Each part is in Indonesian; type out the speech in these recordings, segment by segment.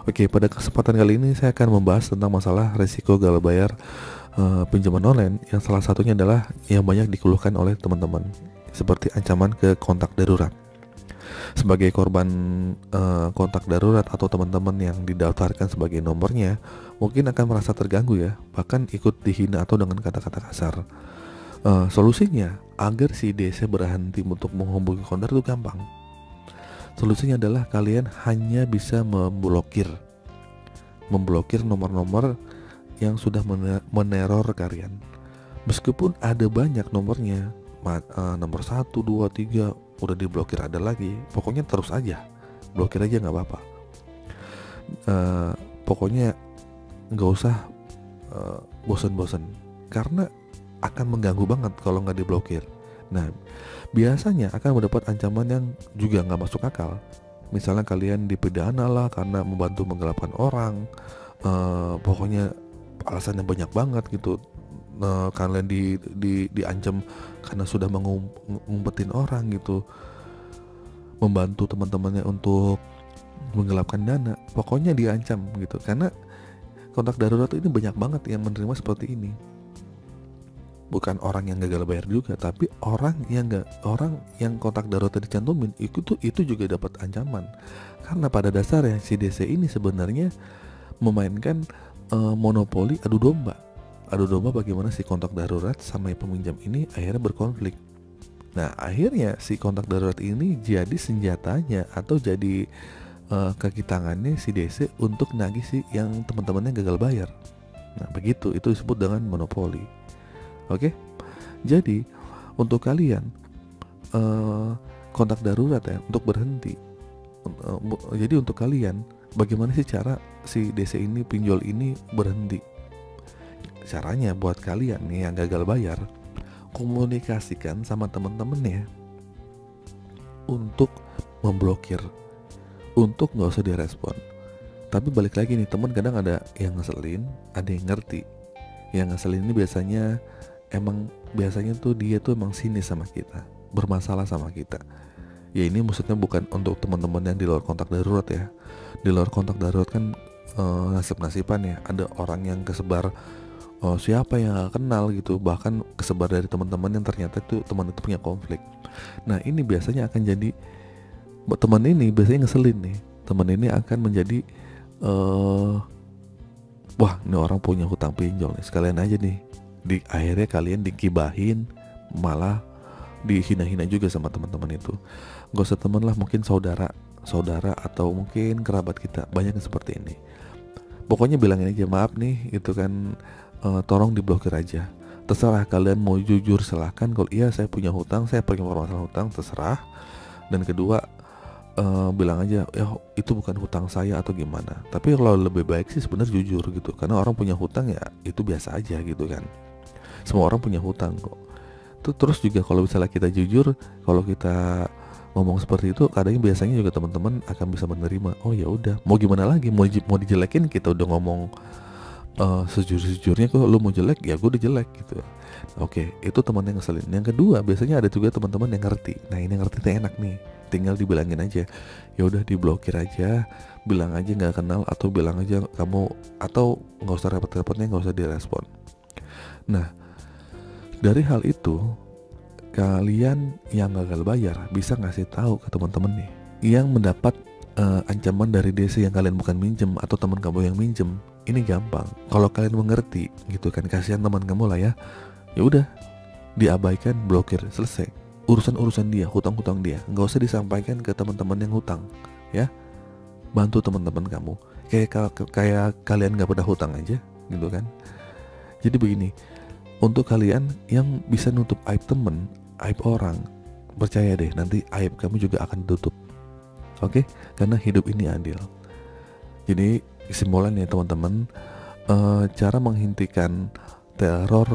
Oke, pada kesempatan kali ini saya akan membahas tentang masalah risiko gagal bayar pinjaman online, yang salah satunya adalah yang banyak dikeluhkan oleh teman-teman, seperti ancaman ke kontak darurat. Sebagai korban kontak darurat atau teman-teman yang didaftarkan sebagai nomornya, mungkin akan merasa terganggu ya, bahkan ikut dihina atau dengan kata-kata kasar. Solusinya agar si DC berhenti untuk menghubungi kontak itu gampang. Solusinya adalah kalian hanya bisa memblokir nomor-nomor yang sudah meneror kalian. Meskipun ada banyak nomornya, nomor 1, 2, 3 udah diblokir, ada lagi, pokoknya terus aja blokir aja, nggak apa-apa. Pokoknya nggak usah bosan-bosan, karena akan mengganggu banget kalau nggak diblokir. Nah, biasanya akan mendapat ancaman yang juga nggak masuk akal. Misalnya kalian dipidana lah karena membantu menggelapkan orang, pokoknya alasannya banyak banget gitu. Kalian diancam karena sudah mengumpetin orang gitu, membantu teman-temannya untuk menggelapkan dana, pokoknya diancam gitu. Karena kontak darurat ini banyak banget yang menerima seperti ini. Bukan orang yang gagal bayar juga, tapi orang yang kontak darurat dicantumin itu juga dapat ancaman. Karena pada dasarnya si DC ini sebenarnya memainkan monopoli adu domba bagaimana si kontak darurat sama peminjam ini akhirnya berkonflik. Nah, akhirnya si kontak darurat ini jadi senjatanya atau jadi kaki tangannya si DC untuk nagih si yang teman-temannya gagal bayar. Nah, begitu, itu disebut dengan monopoli. Oke, jadi untuk kalian kontak darurat ya untuk berhenti. Jadi untuk kalian, bagaimana sih cara si DC ini, pinjol ini berhenti? Caranya buat kalian nih yang gagal bayar, komunikasikan sama temen-temennya untuk memblokir, untuk nggak usah direspon. Tapi balik lagi nih, temen kadang ada yang ngeselin, ada yang ngerti. Yang ngeselin ini biasanya tuh dia tuh emang sinis sama kita, bermasalah sama kita. Ya ini maksudnya bukan untuk teman-teman yang di luar kontak darurat ya. Di luar kontak darurat kan nasib-nasiban ya. Ada orang yang kesebar siapa yang gak kenal gitu, bahkan kesebar dari teman-teman yang ternyata tuh teman itu punya konflik. Nah, ini biasanya akan jadi teman ini biasanya ngeselin nih. Teman ini akan menjadi wah, ini orang punya hutang pinjol nih, sekalian aja nih. Akhirnya kalian dikibahin, malah dihina-hina juga sama teman-teman itu. Gak usah teman lah, mungkin saudara atau mungkin kerabat kita, banyak yang seperti ini. Pokoknya bilangin aja, maaf nih gitu kan, tolong diblokir aja. Terserah kalian mau jujur, silahkan. Kalau iya saya punya hutang, saya punya masalah hutang, terserah. Dan kedua, bilang aja ya itu bukan hutang saya atau gimana. Tapi kalau lebih baik sih sebenarnya jujur gitu, karena orang punya hutang ya itu biasa aja gitu kan. Semua orang punya hutang kok. Terus juga kalau misalnya kita jujur, kalau kita ngomong seperti itu, kadang biasanya juga teman-teman akan bisa menerima. Oh ya udah, mau gimana lagi, mau dijelekin, kita udah ngomong sejujur-jujurnya, kok lu mau jelek ya gue udah jelek gitu. Oke, itu teman yang ngeselin. Yang kedua, biasanya ada juga teman-teman yang ngerti. Nah, ini ngerti tuh enak nih, tinggal dibilangin aja, ya udah diblokir aja, bilang aja nggak kenal, atau bilang aja kamu, atau nggak usah repot-repotnya, nggak usah direspon. Nah, dari hal itu, kalian yang gagal bayar bisa ngasih tahu ke teman-teman nih yang mendapat ancaman dari DC yang kalian bukan minjem atau teman kamu yang minjem. Ini gampang, kalau kalian mengerti gitu kan, kasihan teman kamu lah ya. Ya udah, diabaikan, blokir, selesai. Urusan dia, hutang-hutang dia, nggak usah disampaikan ke teman-teman yang hutang, ya. Bantu teman-teman kamu, kayak kalian nggak pernah hutang aja, gitu kan. Jadi begini. Untuk kalian yang bisa nutup aib temen, aib orang, percaya deh, nanti aib kamu juga akan tutup. Oke? Karena hidup ini adil. Jadi kesimpulannya teman-teman, cara menghentikan teror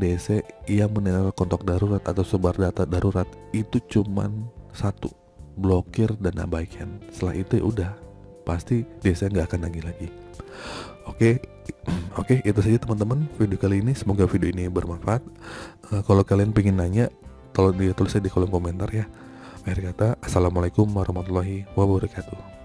DC yang meneror kontak darurat atau sebar data darurat itu cuman satu, blokir dan abaikan. Setelah itu ya udah, pasti DC nggak akan lagi. Oke, itu saja teman-teman video kali ini. Semoga video ini bermanfaat. Kalau kalian pengen nanya, tolong tulisnya di kolom komentar ya. Akhir kata, assalamualaikum warahmatullahi wabarakatuh.